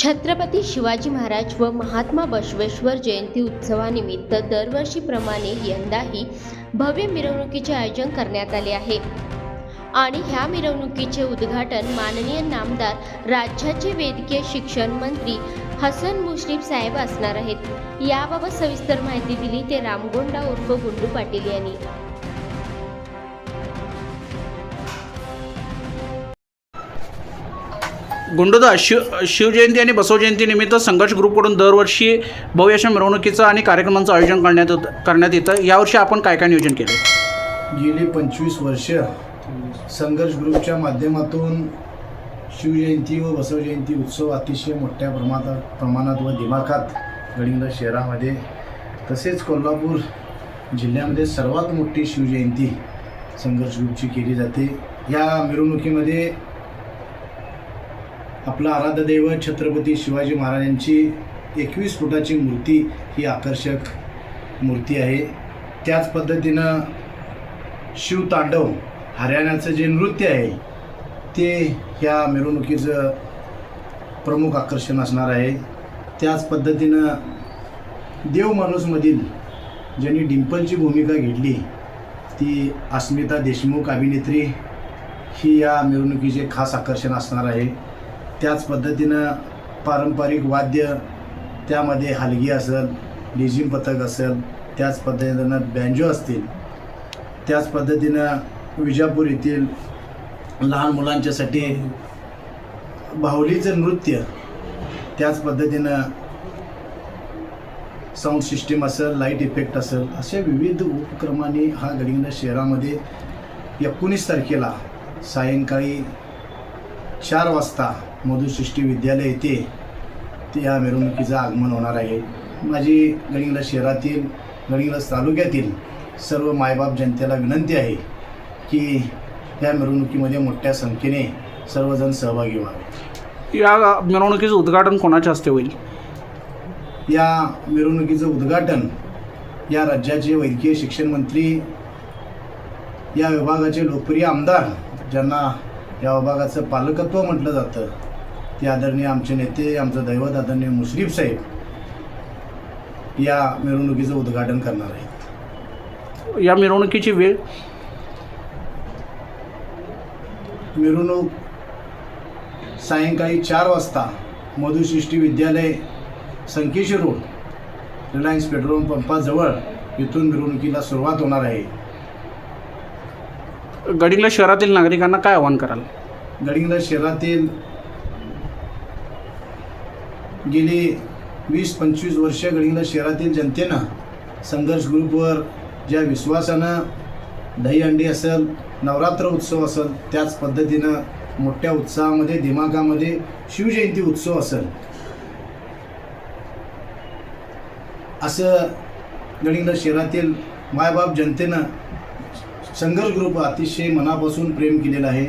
छत्रपती शिवाजी महाराज व महात्मा बसवेश्वर जयंती उत्सवानिमित्त दरवर्षीप्रमाणे यंदाही भव्य मिरवणुकीचे आयोजन करण्यात आले आहे आणि ह्या मिरवणुकीचे उद्घाटन माननीय नामदार राज्याचे वैद्यकीय शिक्षण मंत्री हसन मुश्रीफ साहेब असणार आहेत। याबाबत सविस्तर माहिती दिली ते रामगोंडा उर्फ गुंडू पाटील यांनी। गुंडोदा शिवजयंती आणि बसवजयंती निमित्त संघर्ष ग्रुपकडून दरवर्षी भव्य अशा मिरवणुकीचं आणि कार्यक्रमांचं आयोजन करण्यात येतं। यावर्षी आपण काय काय नियोजन केलं? गेली 25 वर्ष संघर्ष ग्रुपच्या माध्यमातून शिवजयंती व बसवजयंती उत्सव अतिशय मोठ्या प्रमाणात व दिमाखात गडिंग्लज शहरामध्ये तसेच कोल्हापूर जिल्ह्यामध्ये सर्वात मोठी शिवजयंती संघर्ष ग्रुपची केली जाते। या मिरवणुकीमध्ये आपला आराध्य दैवत छत्रपती शिवाजी महाराजांची 21 फुटाची मूर्ती ही आकर्षक मूर्ती आहे। त्याच पद्धतीनं शिवतांडव हरियाणाचं जे नृत्य आहे ते ह्या मिरवणुकीचं प्रमुख आकर्षण असणार आहे। त्याच पद्धतीनं देव माणूसमधील ज्यांनी डिंपलची भूमिका घेतली ती अस्मिता देशमुख अभिनेत्री ही या मिरवणुकीचे खास आकर्षण असणार आहे। त्याच पद्धतीनं पारंपरिक वाद्य त्यामध्ये हलगी असेल, लेझिम पथक असेल, त्याच पद्धतीनं बँजो असतील, त्याच पद्धतीनं विजापूर येथील लहान मुलांच्यासाठी बाहुलीचं नृत्य, त्याच पद्धतीनं साऊंड सिस्टीम असेल, लाईट इफेक्ट असेल, अशा विविध उपक्रमांनी हा गडिंग्लज शहरामध्ये 19 तारखेला सायंकाळी 4 वाजता मधुसृष्टी विद्यालय येथे या मिरवणुकीचं आगमन होणार आहे। माझी गडिंग्लज शहरातील, गडिंग्लज तालुक्यातील सर्व मायबाप जनतेला विनंती आहे की या मिरवणुकीमध्ये मोठ्या संख्येने सर्वजण सहभागी व्हावे। या मिरवणुकीचं उद्घाटन कोणाच्या हस्ते होईल? या मिरवणुकीचं उद्घाटन या राज्याचे वैद्यकीय शिक्षण मंत्री, या विभागाचे लोकप्रिय आमदार ज्यांना या विभागाचं पालकत्व म्हटलं जातं ते आदरणीय आमचे नेते, आमचं दैवत आदरणीय मुश्रीफ साहेब या मिरवणुकीचं उद्घाटन करणार आहेत। या मिरवणुकीची वेळ? मिरवणूक सायंकाळी 4 वाजता मधुसृष्टी विद्यालय, संकेश्वर रोड, रिलायन्स पेट्रोल पंपाजवळ इथून मिरवणुकीला सुरुवात होणार आहे। गडिंग्लज शहरातील नागरिकांना काय आवाहन कराल? गडिंग्लज शहरातील गेली 20-25 वर्ष गडिंग्लज शहरातील जनतेनं संघर्ष ग्रुपवर ज्या विश्वासानं दहीहंडी असेल, नवरात्र उत्सव असेल, त्याच पद्धतीनं मोठ्या उत्साहामध्ये दिमागामध्ये शिवजयंती उत्सव असेल, असं गडिंग्लज शहरातील मायबाप जनतेनं संघर्ष ग्रुप अतिशय मनापासून प्रेम केलेलं आहे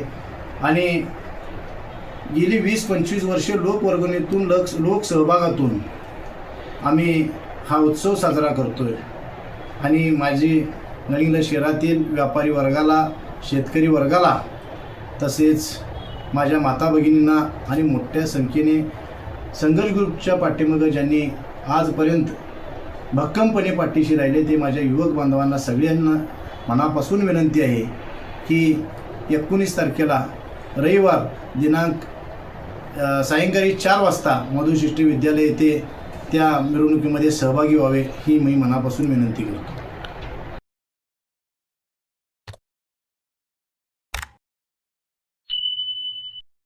आणि गेली 20-25 वर्ष लोकवर्गणीतून लोकसहभागातून आम्ही हा उत्सव साजरा करतोय आणि माझी गडिंग्लज शहरातील व्यापारी वर्गाला, शेतकरी वर्गाला, तसेच माझ्या माता भगिनींना आणि मोठ्या संख्येने संघर्ष ग्रुपच्या पाठीमागं ज्यांनी आजपर्यंत भक्कमपणे पाठीशी राहिले ते माझ्या युवक बांधवांना सगळ्यांना मनापासून विनंती आहे की 19 तारखेला रविवार दिनांक सायंकाळी 4 वाजता मधुसृष्टी विद्यालय येथे त्या मिरवणुकीमध्ये सहभागी व्हावे ही मी मनापासून विनंती करतो।